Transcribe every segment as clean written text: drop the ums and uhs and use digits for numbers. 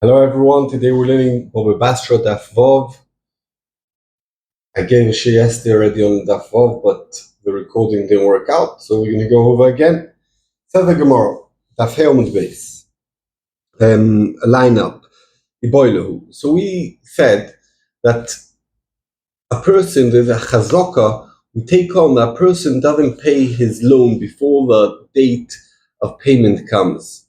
Hello everyone, today we're learning over Basra Daf Vav. I gave a share yesterday already on Daf Vav, but the recording didn't work out, so we're going to go over again. Says the Gemara, Daf Hayomi base, a lineup, Iboilahu. So we said that a person, there's a chazaka, we take on that person doesn't pay his loan before the date of payment comes.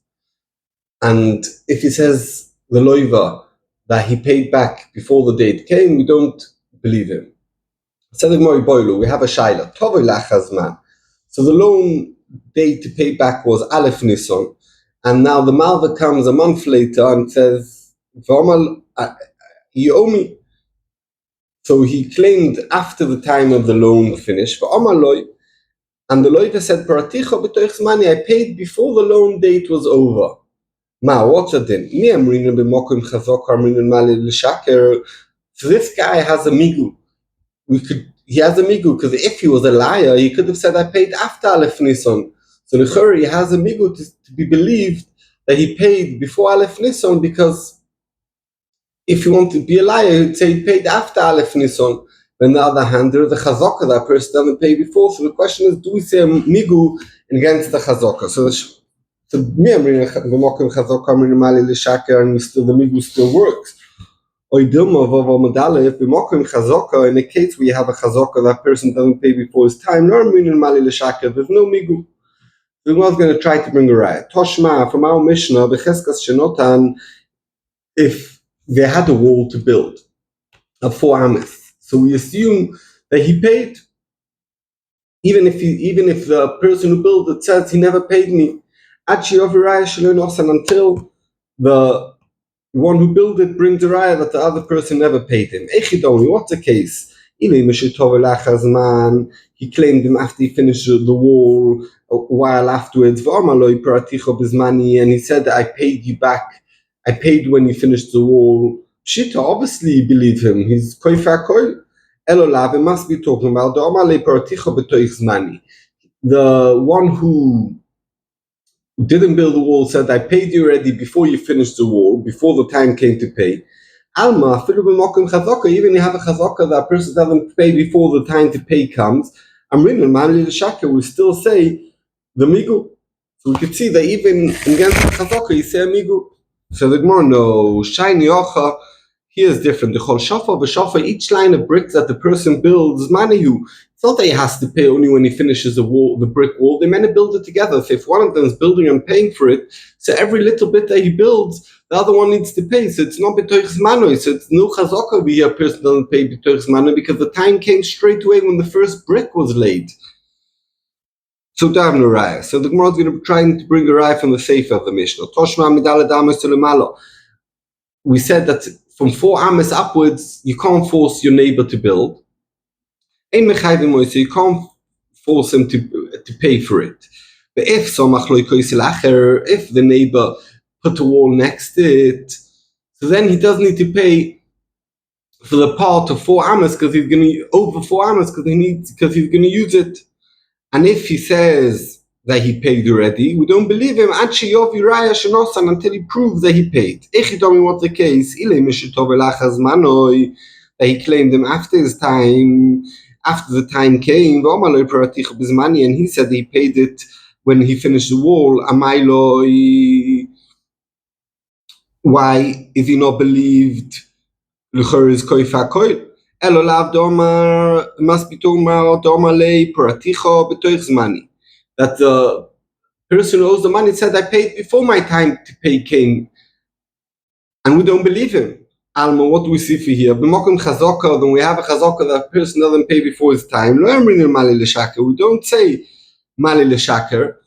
And if he says the loiva that he paid back before the date came, we don't believe him. We have a shaila. So the loan date to pay back was Aleph Nisan, and now the malva comes a month later and says, you owe me. So he claimed after the time of the loan finished, and the loiva said, I paid before the loan date was over. What's it then? So this guy has a migu. He has a migu because if he was a liar, he could have said, I paid after Aleph Nisan. So the he has a migu to be believed that he paid before Aleph Nisan, because if he wanted to be a liar, he'd say he paid after Aleph Nisan. But on the other hand, there is a chazaka that person doesn't pay before. So the question is, do we say a migu against the chazaka? So me, I'm reading the mokim chazaka, I'm reading mali l'shaker, and the migu still works. If the mokim chazaka, in a case where you have a chazaka, that person doesn't pay before his time, no, I'm reading mali l'shaker, there's no migu. So we're going to try to bring a raya. Toshma, from our Mishnah, b'cheskas shenotan, if they had a wall to build, of 4 amas, so we assume that he paid, even if the person who built it says he never paid me. Until the one who built it brings a raya that the other person never paid him. What's the case? He claimed him after he finished the wall a while afterwards, and he said that I paid you back. I paid when you finished the wall. Shita, obviously you believe him. He's koifa koil. Elolav, it must be talking about the one who didn't build the wall said, I paid you already before you finished the wall, before the time came to pay. Alma, even you have a chazaka, that person doesn't pay before the time to pay comes. We still say the migu. So we could see that even against the chazaka, you say a migu. So the Gemara, no, shiny ocha, here is different. The chol shafa, each line of bricks that the person builds, manihu. It's not that he has to pay only when he finishes the brick wall. They meant to build it together. So if one of them is building and paying for it, so every little bit that he builds, the other one needs to pay. So it's not b'toich zmanoi. So it's no chazaka where a person doesn't pay b'toich zmanoi, because the time came straight away when the first brick was laid. So daven a raya. So the Gemara is going to be trying to bring a raya from the Sefer of the Mishnah. Toshma midale damas sulemalo. We said that from 4 amas upwards, you can't force your neighbor to build. So you can't force him to pay for it. But if the neighbor put a wall next to it, so then he does need to pay for the part of 4 amas, because he's going to over 4 amas because he's going to use it. And if he says that he paid already, we don't believe him until he proves that he paid. What's the case? That he claimed him after his time, after the time came, and he said he paid it when he finished the wall. Why is he not believed? Must be talking about that the person who owes the money said, I paid before my time to pay came, and we don't believe him. Alma, what do we see for here? When we have a chazaka that person doesn't pay before his time, we don't say mali l'shaker,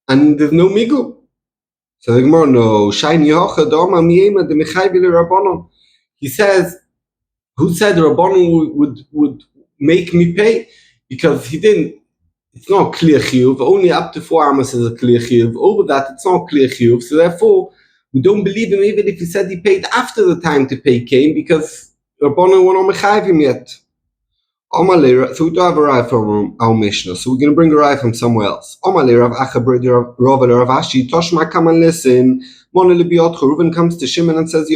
and there's no migu. So the Gemara, no, shiny hocha doma miyema de mechayvi l'rabbanon. He says, who said the Rabbanon would make me pay? Because he didn't. It's not clear chiyuv. Only up to 4 amas is a clear chiyuv. Over that, it's not clear chiyuv. So therefore, we don't believe him even if he said he paid after the time to pay came, because Rabbanon won't mechayv him yet. So we do have a Aryeh from our Mishnah, so we're going to bring a Aryeh from somewhere else. Listen, Reuven comes to Shimon and says, he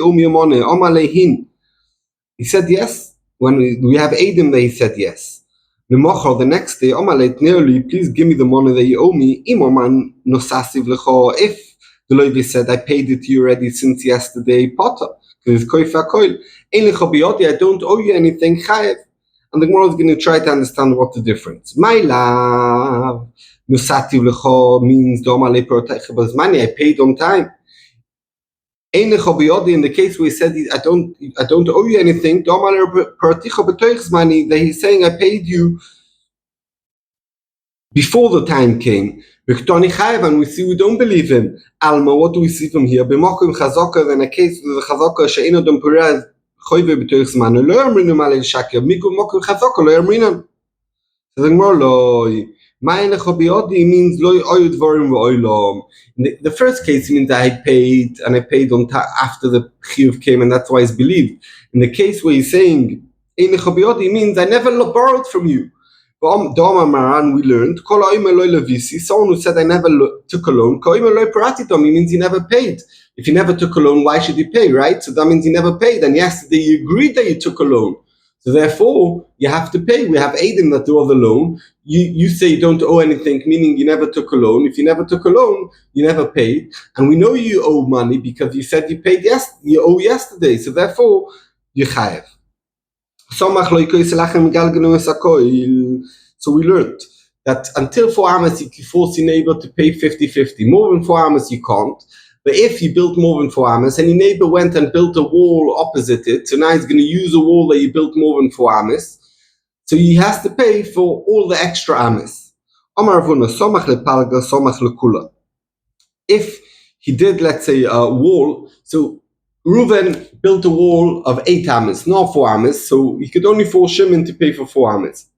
said yes. When we have Adam there, he said yes. The next day, please give me the money that you owe me. If the Levi said, I paid it to you already since yesterday, Potter, because I don't owe you anything, Chayev. And the Gemara is going to try to understand what the difference. My love, Nusativ lecho means Domale Protecha, but money I paid on time. In the case where he said I don't owe you anything, Domale Protecha betoich's money that he's saying I paid you before the time came. And we see we don't believe him. Alma, what do we see from here? B'mokum chazaka, then a case with the chazaka she'eno dom perez. So the means the first case means that I paid and I paid on after the chiyuv came, and that's why it's believed. In the case where he's saying means I never borrowed from you. We learned someone who said I never took a loan, means he never paid. If you never took a loan, why should you pay, right? So that means you never paid. And yesterday you agreed that you took a loan. So therefore, you have to pay. We have Adam that draw the loan. You say you don't owe anything, meaning you never took a loan. If you never took a loan, you never paid. And we know you owe money because you said you paid you owe yesterday. So therefore, you chayev. So we learned that until 4 amas, you can force your neighbor to pay 50-50. More than 4 amas, you can't. But if you built more than 4 amas and your neighbor went and built a wall opposite it, so now he's going to use a wall that you built more than 4 amas, so he has to pay for all the extra amas. If he did, let's say, a wall, so Reuven built a wall of 8 amas, not 4 amas, so he could only force Shimon to pay for 4 amas,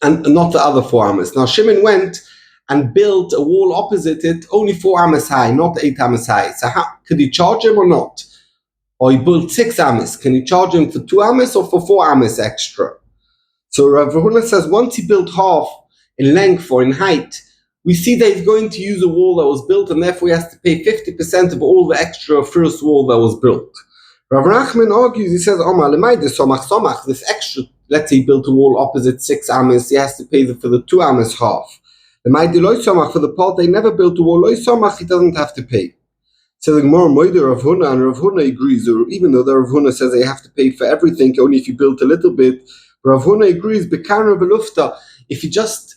and not the other 4 amas. Now Shimon went and built a wall opposite it, only 4 amas high, not 8 amas high. So could he charge him or not? Or he built 6 amas, can he charge him for 2 amas or for 4 amas extra? So Rav Huna says once he built half in length or in height, we see that he's going to use a wall that was built, and therefore he has to pay 50% of all the extra first wall that was built. Rav Nachman argues, he says, this extra, let's say he built a wall opposite 6 amas, he has to pay for the 2 amas half. For the part they never built a wall, he doesn't have to pay. So the Gemara Moida Rav Huna, and Rav Huna agrees, or even though the Rav Huna says they have to pay for everything, only if you built a little bit, Rav Huna agrees, if he just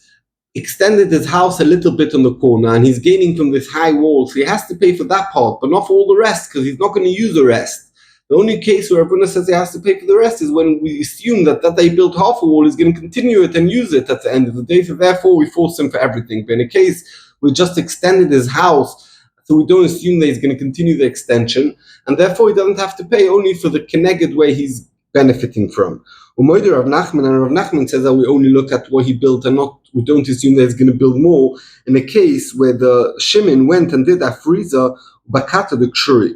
extended his house a little bit on the corner and he's gaining from this high wall, so he has to pay for that part, but not for all the rest, because he's not going to use the rest. The only case where Rav Huna says he has to pay for the rest is when we assume that they built half a wall, he's going to continue it and use it at the end of the day, so therefore we force him for everything. But in a case we just extended his house, so we don't assume that he's going to continue the extension, and therefore he doesn't have to pay, only for the keneged way he's benefiting from. Umoider Rav Nachman, and Rav Nachman says that we only look at what he built and we don't assume that he's going to build more. In a case where the Shimon went and did Afriza, Bakata the Kshuri.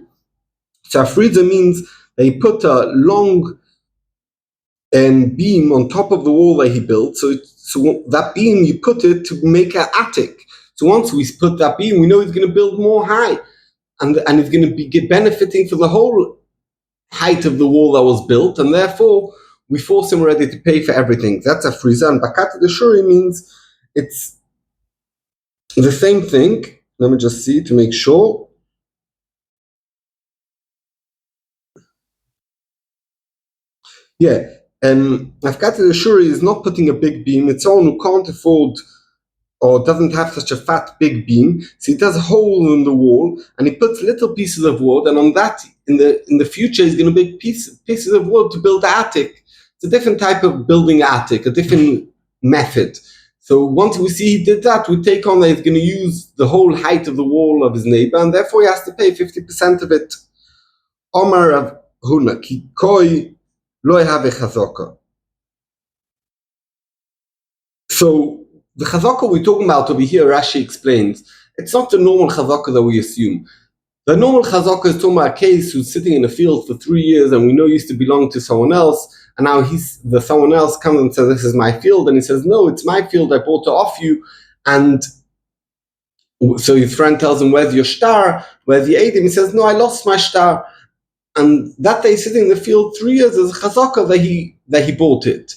So Afriza means that he put a long beam on top of the wall that he built. So that beam, you put it to make an attic. So once we put that beam, we know he's going to build more high, and he's going to be benefiting from the whole height of the wall that was built, and therefore we force him already to pay for everything. That's a friza. And Bakata the Shuri means it's the same thing. Let me just see to make sure. Yeah, Bakata the Shuri is not putting a big beam. It's someone who can't afford or doesn't have such a fat big beam, so he does a hole in the wall and he puts little pieces of wood, and on that in the future he's going to make pieces of wood to build the attic. It's a different type of building attic, a different method. So once we see he did that, we take on that he's going to use the whole height of the wall of his neighbor, and therefore he has to pay 50% of it. Omar Rav Huna ki koi lo have chazaka. So the chazaka we're talking about over here, Rashi explains, it's not the normal chazaka that we assume. The normal chazaka is talking about a case who's sitting in a field for 3 years and we know he used to belong to someone else, and now someone else comes and says, this is my field, and he says, no, it's my field, I bought it off you, and so his friend tells him, where's your star, where's the Eidim? He says, no, I lost my star, and that day sitting in the field 3 years is a chazaka that he bought it.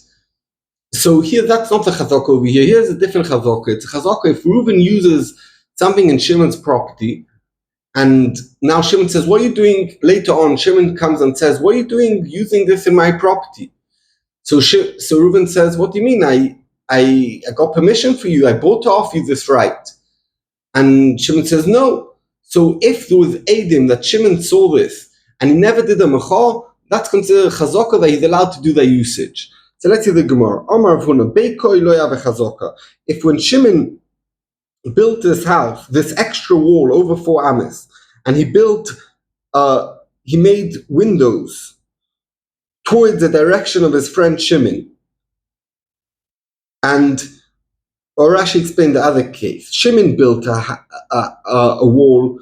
So here, that's not the chazaka over here. Here's a different chazaka. It's a chazaka if Reuven uses something in Shimon's property, and now Shimon says, what are you doing? Later on, Shimon comes and says, what are you doing using this in my property? So Reuven says, what do you mean? I got permission for you. I bought off you this right. And Shimon says, no. So if there was Eidim that Shimon saw this, and he never did a mechor, that's considered chazaka that he's allowed to do their usage. So let's see the Gemara. If when Shimon built this house, this extra wall over 4 amas, and he made windows towards the direction of his friend Shimon, or Rashi explained the other case. Shimon built a wall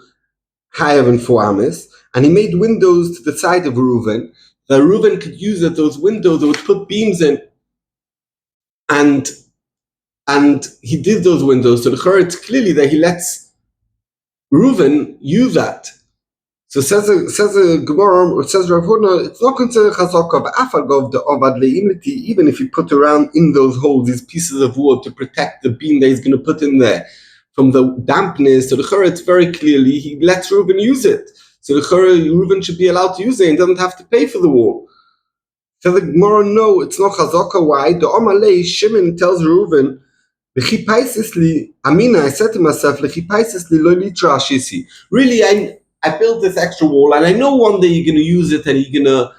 higher than 4 amas, and he made windows to the side of Reuven. That Reuven could use it, those windows, they would put beams in, and he did those windows. So it's clearly that he lets Reuven use that. So says the Gemara, or says Rav Huna, it's not considered chazaka of even if you put around in those holes these pieces of wood to protect the beam that he's going to put in there from the dampness. So it's very clearly he lets Reuven use it. So Reuven should be allowed to use it and doesn't have to pay for the wall. So the Gemara, no, it's not chazaka. Why? The Omalei, Shimon tells Reuven, I said to myself, really, I built this extra wall, and I know one day you're going to use it and you're going to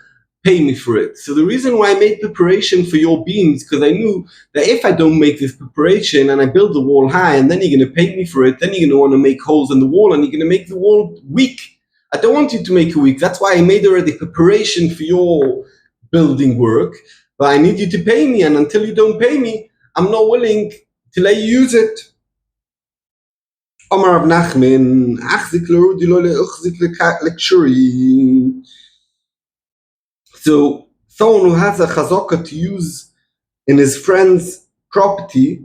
pay me for it. So the reason why I made preparation for your beams, because I knew that if I don't make this preparation and I build the wall high, and then you're going to pay me for it, then you're going to want to make holes in the wall, and you're going to make the wall weak. I don't want you to make it weak. That's why I made already preparation for your building work, but I need you to pay me, and until you don't pay me, I'm not willing to let you use it. Omar Rav Nachman, so someone who has a chazaka to use in his friend's property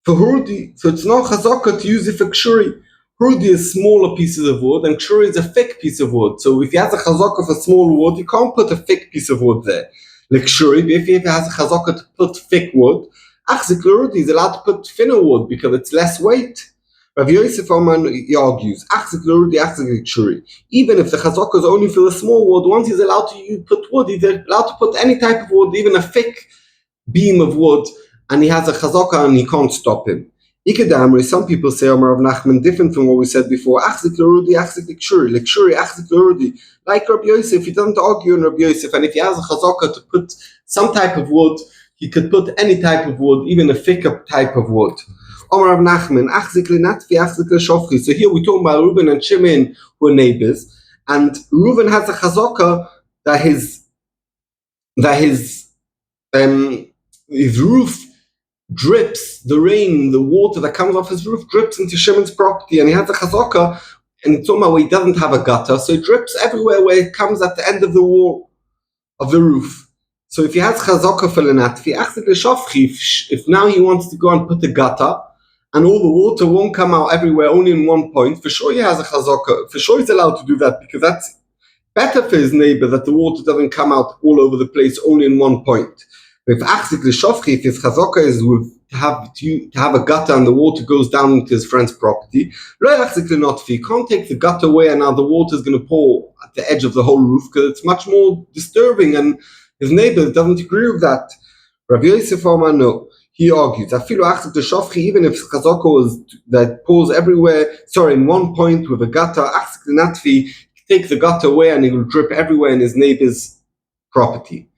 for hurdi, so it's not chazaka to use it for kshuri. Hurdi is smaller pieces of wood, and kshuri is a thick piece of wood. So if he has a chazaka for small wood, you can't put a thick piece of wood there. Like kshuri, if he has a chazaka to put thick wood, achzik l'hurdi is allowed to put thinner wood because it's less weight. Rav Yosef he argues, even if the chazaka is only for the small wood, once he's allowed to put wood, he's allowed to put any type of wood, even a thick beam of wood, and he has a chazaka and he can't stop him. Some people say Rav Nachman different from what we said before. Like Rabbi Yosef, he doesn't argue in Rabbi Yosef, and if he has a chazaka to put some type of wood, he could put any type of wood, even a thicker type of wood. Omar Rav Nachman, so here we're talking about Reuven and Shimon who are neighbors, and Reuven has a chazaka that his roof drips, the rain, the water that comes off his roof drips into Shimon's property, and he has a chazaka, and it's talking about where he doesn't have a gutter, so it drips everywhere where it comes at the end of the wall of the roof. So if he has chazaka for lenatfi, if now he wants to go and put a gutter, and all the water won't come out everywhere, only in one point, for sure he has a chazaka. For sure he's allowed to do that, because that's better for his neighbor that the water doesn't come out all over the place, only in one point. But if his chazaka is to have a gutter and the water goes down into his friend's property, he can't take the gutter away and now the water is going to pour at the edge of the whole roof, because it's much more disturbing, and his neighbor doesn't agree with that. Rav Yosef Omar, no. He argues, even if chazaka that pours everywhere, in one point with a gutter, take the gutter away and it will drip everywhere in his neighbor's property.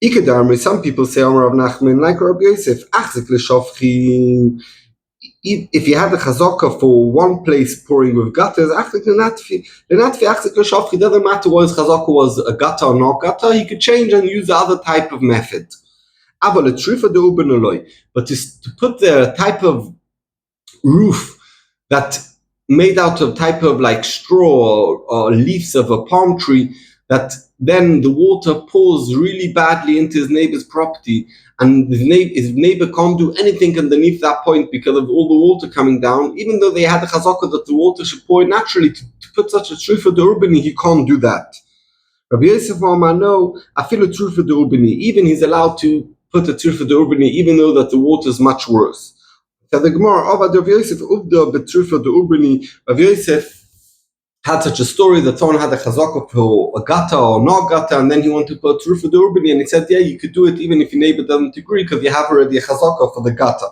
Some people say, Rav Nachman, like Rabbi Yosef, if you have a chazaka for one place pouring with gutters, it doesn't matter whether his chazaka was a gutter or not gutter, he could change and use the other type of method. But to put the type of roof that made out of type of like straw or leaves of a palm tree that then the water pours really badly into his neighbor's property, and his neighbor can't do anything underneath that point because of all the water coming down, even though they had a chazaka that the water should pour naturally, to put such a trufa d'urbani, he can't do that. Rabbi Yosef Amar, no, afilu trufa d'urbani, even he's allowed to put a trufa d'urbani, even though that the water is much worse. So the Gemara, Avad Rav Yosef uvda betrufa d'urbani, Rav Yosef had such a story that someone had a chazaka for a gata or no gata, and then he wanted to put trufa d'urbani, and he said, yeah, you could do it even if your neighbor doesn't agree, because you have already a chazaka for the gata.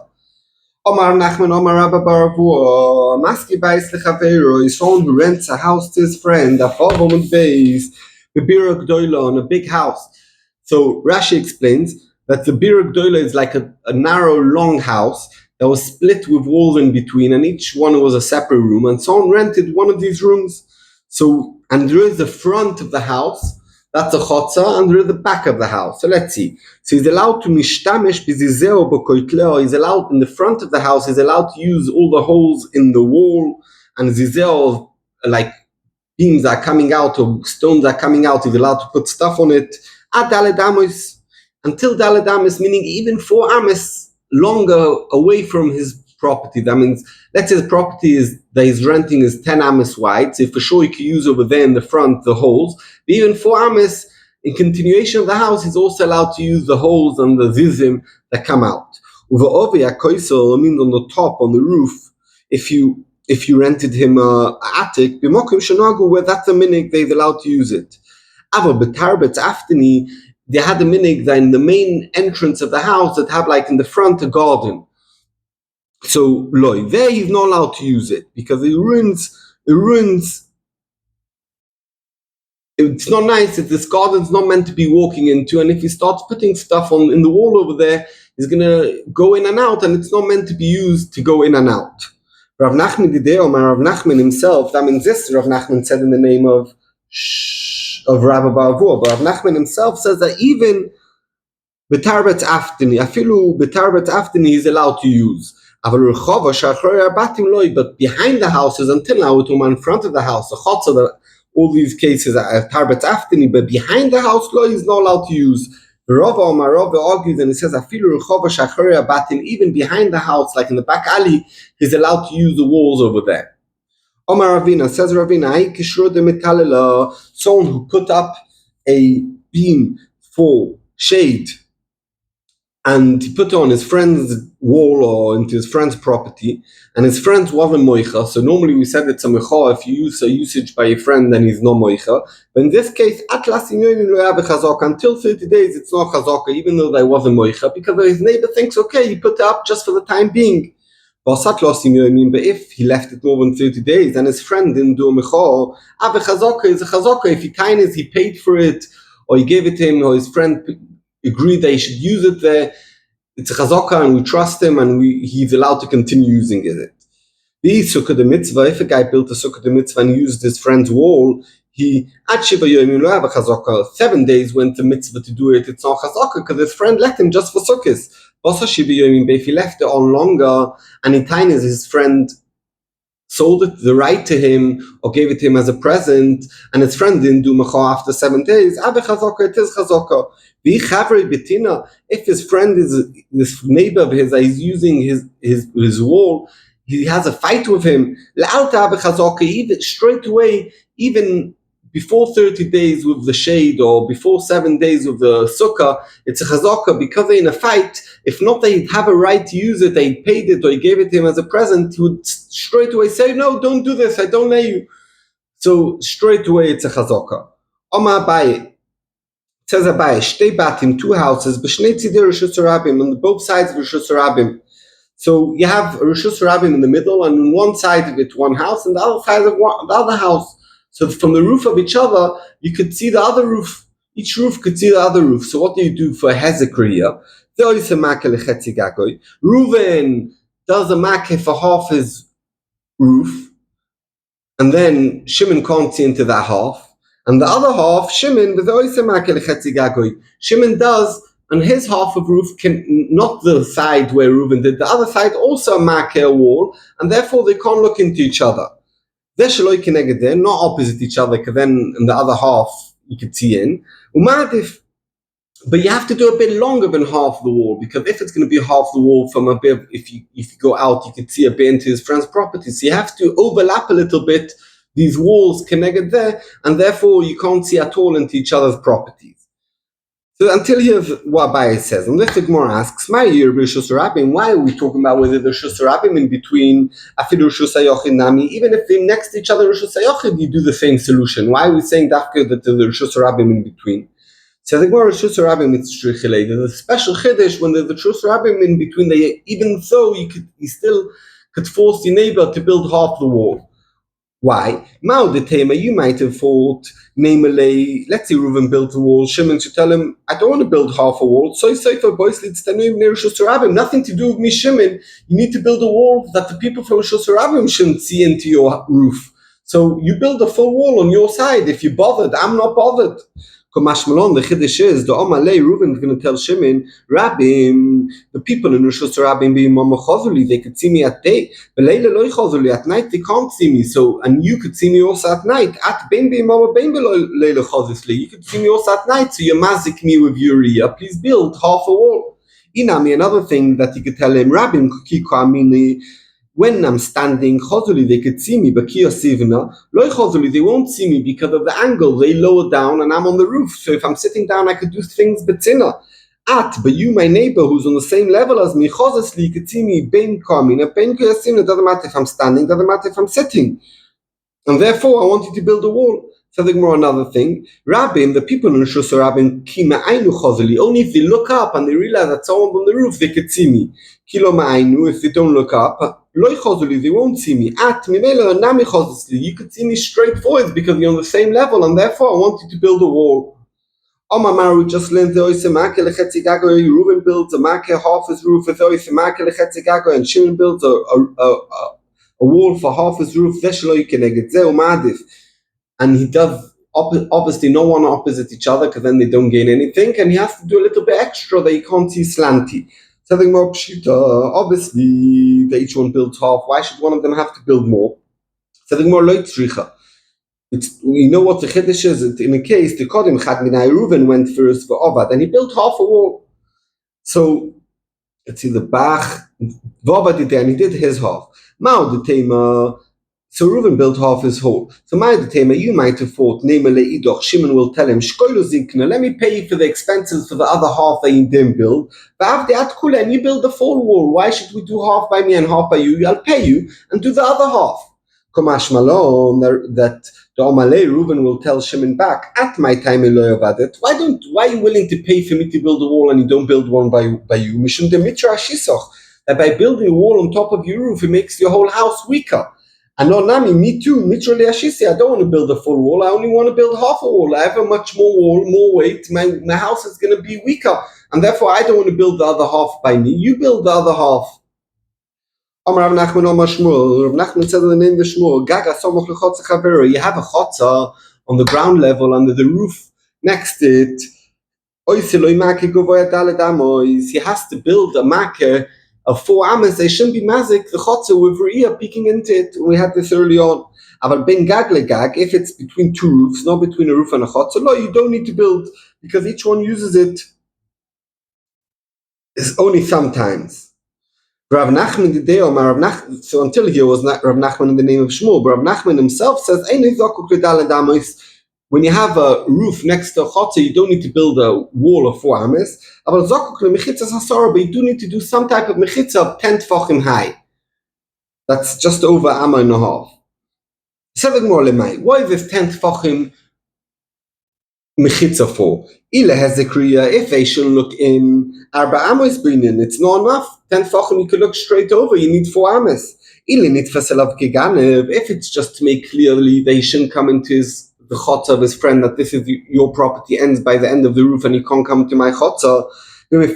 Omar Nachman, Omar Rabba Baravu, Maski Bais Lechaveiro is someone who rents a house to his friend, a Chavomud Beis, the Bira Gdoila, on a big house. So Rashi explains that the Bira Gdoila is like a narrow, long house that was split with walls in between, and each one was a separate room, and someone rented one of these rooms. So, and there is the front of the house, that's a chotza, and there is the back of the house. So let's see. So he's allowed to mishtamesh bizizeo b'koitleo. He's allowed, in the front of the house, he's allowed to use all the holes in the wall, and zizeo, like beams are coming out or stones are coming out, he's allowed to put stuff on it. Ad daledamos, until daledamos, meaning even 4 ames longer away from his property. That means, let's say the property that he's renting is 10 ames wide, so for sure he can use over there in the front the holes. But even 4 ames in continuation of the house, he's also allowed to use the holes and the zizim that come out. Uva koisel, means on the top, on the roof, if you rented him an attic, b'mokim shenagu, where that's a minig, they're allowed to use it. Ava b'tarbetz aftani, they had a minig that in the main entrance of the house that have like in the front a garden. So loy, there he's not allowed to use it because it ruins. It's not nice if this garden's not meant to be walking into, and if he starts putting stuff in the wall over there, he's gonna go in and out, and it's not meant to be used to go in and out. Rav Nachman Rav Nachman himself, that means this Rav Nachman said in the name of Rabbi Baravua, but Rav Nachman himself says that even betarbetz aftani, afilu betarbetz aftani, he's allowed to use. But behind the houses, until now, in front of the house, the chotza, all these cases are tarbetz aftani, but behind the house, he's not allowed to use. Rava argues, and he says, even behind the house, like in the back alley, he's allowed to use the walls over there. Omar Ravina, says Ravina, someone who put up a beam for shade, and he put it on his friend's wall or into his friend's property, and his friend wasn't moicha. So normally we said it's a mecha. If you use a usage by a friend, then he's not moicha. But in this case, until 30 days, it's not chazaka, even though there wasn't moicha, because his neighbor thinks, okay, he put it up just for the time being. But if he left it more than 30 days and his friend didn't do a mecha, chazaka is a chazaka. If he paid for it, or he gave it to him, or his friend agreed that he should use it there, it's a chazaka, and we trust him, and he's allowed to continue using it. The sukkah de mitzvah, if a guy built a sukkah de mitzvah and used his friend's wall, he at Shiva Yomim lo have a chazaka. 7 days went to mitzvah to do it. It's not chazaka because his friend let him just for sukkahs. Basa Shiva Yomim, if he left it on longer, and in time his friend sold it the right to him or gave it to him as a present, and his friend didn't do mecha after 7 days, Abe chazaka, it is chazaka. If his friend is this neighbor of his that he's using his wall, he has a fight with him, even straight away, even before 30 days with the shade or before 7 days with the sukkah, it's a chazaka because they're in a fight. If not, they'd have a right to use it, they paid it or he gave it to him as a present, he would straight away say, no, don't do this, I don't let you. So straight away it's a chazaka. Oma Abaye, it says Abaye, shtei batim, 2 houses, b'shnei tzidei Rishus Rabim, on both sides of Rishus Rabim. So you have Rishus Rabim in the middle, and on one side of it, one house, and the other side of the other house. So from the roof of each other, you could see the other roof. Each roof could see the other roof. So what do you do for Hezekiah? Reuven does a makeh for half his roof, and then Shimon can't see into that half. And the other half, Shimon does on his half of roof, not the side where Reuven did, the other side also a makeh wall, and therefore they can't look into each other. They're not opposite each other, because then in the other half you could see in. But you have to do a bit longer than half the wall, because if it's going to be half the wall from a bit, if you go out, you can see a bit into his friend's property. So you have to overlap a little bit these walls connected there, and therefore you can't see at all into each other's properties. So until here's what Abaye says, and the Gemara asks, why are we talking about whether the Rishus Rabbim in between Afidu Rishus Hayochid Nami, even if they're next to each other Rishus Hayochid, you do the same solution? Why are we saying Dafka that there's the Rishus Rabbim in between? So the Gemara Rishus Rabbim Mitzrichilei. There's a special chiddush when there's the Rishus Rabbim in between. Even so, you still could force the neighbor to build half the wall. Why? Mao the Tema, you might have thought, let's say Reuven built a wall, Shimon should tell him, I don't want to build half a wall. So for boys, nothing to do with me, Shimon. You need to build a wall that the people from Rishus Rabbim shouldn't see into your roof. So you build a full wall on your side. If you're bothered, I'm not bothered. The chiddush is the Omalei Reuven is going to tell Shimon, Rabbim, the people in Rishus Rabbim being Mama Chazuli, they could see me at day, but Leila Loi Chazuli, at night they can't see me. So, and you could see me also at night. At Ben being Mama Ben Leila Chazuli, you could see me also at night. So you mazik me with Uriah. Please build half a wall. Inami, another thing that you could tell him, Rabbim Kiko Amini. When I'm standing, chozuli, they could see me, but kiyosivna, loy chozuli, they won't see me because of the angle. They lower down and I'm on the roof. So if I'm sitting down, I could do things betzina. But you, my neighbor, who's on the same level as me, chozesli, you could see me, ben kamina, ben kiyosivna, doesn't matter if I'm standing, doesn't matter if I'm sitting. And therefore, I want you to build a wall. So the Gemara, another thing, Rabbim, the people in Rishus Rabbim, kima ainu chozeli, only if they look up and they realize that someone's on the roof, they could see me. Kilo ma'ainu, if they don't look up, loy chozeli, they won't see me. Mimelo nami chozesli, you could see me straight forward because you're on the same level, and therefore I want you to build a wall. Omar Maru just learned the oisemake lechetzigago. Reuven builds a make half his roof with oisemake lechetzigago, and Shimon builds a wall for half his roof. Veshlo yikeneged zeu ma'adif. And he does obviously no one opposite each other because then they don't gain anything, and he has to do a little bit extra that you can't see slanty. Something more pshita. Obviously, they each one builds half. Why should one of them have to build more? Something more loitzricha. You know what the chiddush is? In a case, the Kodim Chad Minai Reuven went first for Ovad, and he built half a wall. So let's see the Bach. Vobad did, and he did his half. Mao the Tema. So Reuven built half his whole. So my Tema, you might have thought, Shimon will tell him, let me pay you for the expenses for the other half that you didn't build. But and you build the full wall. Why should we do half by me and half by you? I'll pay you and do the other half. Kamash Malon, that the Omalei Reuven will tell Shimon back, at my time about it. Why are you willing to pay for me to build a wall and you don't build one by you? Mishum de mitra shisoch. That by building a wall on top of your roof, it makes your whole house weaker. And no, Nami, me too. Mitrali Ashisi, I don't want to build a full wall. I only want to build half a wall. I have a much more wall, more weight. My house is going to be weaker. And therefore, I don't want to build the other half by me. You build the other half. Rav Nachman Omar Shmuel. Rav Nachman said in the name of Shmuel, Gaga somoch lechotza chavero. You have a chotza on the ground level under the roof next to it. He has to build a makkah of 4 amas. They shouldn't be mazik the chotzer with Riyah peeking into it. We had this early on. But ben gag legag, if it's between two roofs, not between a roof and a chotzer, no, you don't need to build because each one uses it is only sometimes. Rav Nachman the day so until here was not Rav Nachman in the name of Shmuel, but Rav Nachman himself says, when you have a roof next to a chotzer, you don't need to build a wall of 4 amas. But you do need to do some type of mechitza of 10 tefachim high. That's just over amma and a half. Why is this 10 tefachim mechitza for? If they should look in, arba amos bringen, it's not enough. 10 tefachim you can look straight over. You need 4 amas. If it's just to make clearly they shouldn't come into the chotzer of his friend, that this is your property ends by the end of the roof and you can't come to my chotzer. Why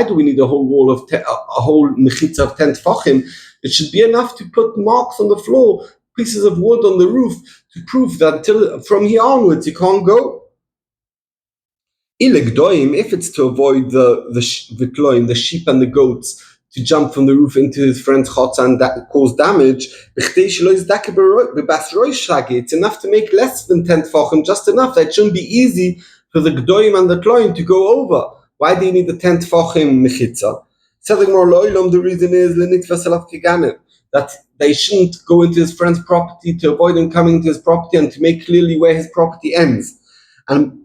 do we need a whole wall of a whole mechitza of 10 tefachim? It should be enough to put marks on the floor, pieces of wood on the roof, to prove that from here onwards you can't go. If it's to avoid the sheep and the goats, to jump from the roof into his friend's chotza and cause damage. It's enough to make less than 10 tefachim, just enough that it shouldn't be easy for the gdoim and the tloim to go over. Why do you need the 10 tefachim mechitza? The reason is that they shouldn't go into his friend's property to avoid him coming to his property and to make clearly where his property ends. And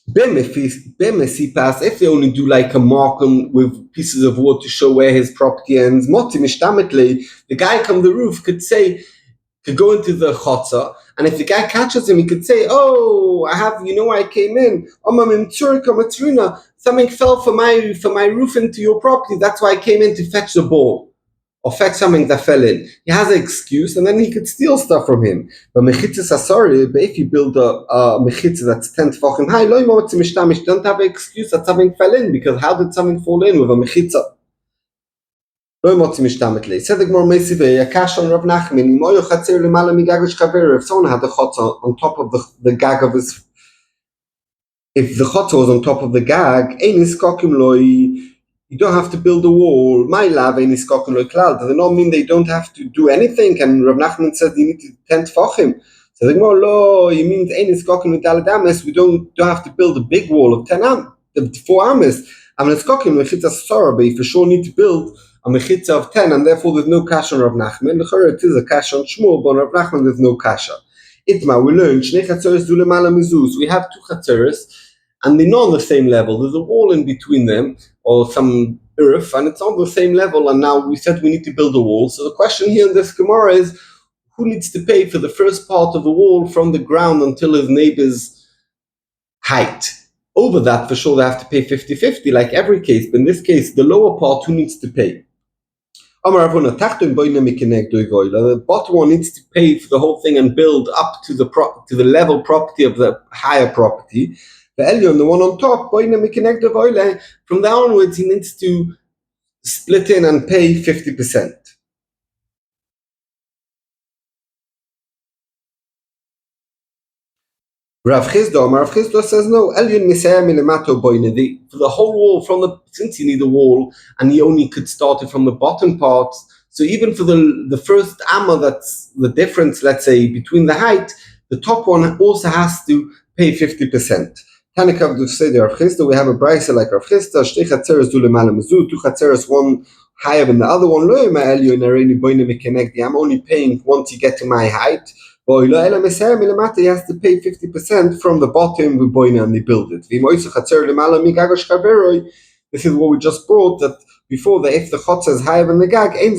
if they only do like a mark with pieces of wood to show where his property ends, the guy come the roof could go into the chotza, and if the guy catches him, he could say, "Oh, I came in. Something fell from my roof into your property. That's why I came in to fetch the ball, or fetch something that fell in." He has an excuse, and then he could steal stuff from him. But mechitzas asori, but if you build a mechitza that's 10 tefachim high, don't have an excuse that something fell in, because how did something fall in with a mechitza? Said the Gemara Meisive, a kash on Rav Nachman, if someone had the chotza on top of the gag of his, if the chotza was on top of the gag, you don't have to build a wall. My love, does it not mean they don't have to do anything? And Rav Nachman said you need to 10 tefachim. So the Gemara, lo, you mean we don't have to build a big wall of 4 ames. I mean, it's kokim mechitza sorah, but you for sure need to build a mechitza of 10, and therefore there's no kasha on Rav Nachman. It is a kasha on Shmuel, but on Rav Nachman there's no kasha. Itma, we learned shnei chatzeres du lemala mezuz. We have 2 chatzeres, and they're not on the same level. There's a wall in between them, or some earth, and it's on the same level. And now we said we need to build a wall. So the question here in this Gemara is, who needs to pay for the first part of the wall from the ground until his neighbor's height? Over that, for sure, they have to pay 50-50, like every case. But in this case, the lower part, who needs to pay? The bottom one needs to pay for the whole thing and build up to the level property of the higher property. The Elyon, the one on top, from there onwards, he needs to split in and pay 50%. Rav Chisda says no. For the whole wall, since you need a wall, and he only could start it from the bottom part. So even for the first amma, that's the difference, let's say, between the height, the top one also has to pay 50%. Tanakav do say Rav Chisda, we have a brayso like Rav Chisda, shtei chatzeres du lemala mezuz, 2 chatzeres, one higher than the other one. I'm only paying once you get to my height. He has to pay 50% from the bottom and they build it. This is what we just brought, that before if the chotza is higher than the gag, he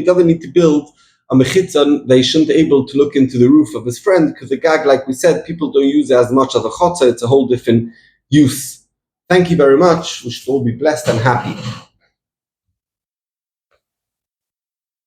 doesn't need to build a mechitza. They shouldn't be able to look into the roof of his friend, because the gag, like we said, people don't use it as much as a chotza. It's a whole different use. Thank you very much. We should all be blessed and happy.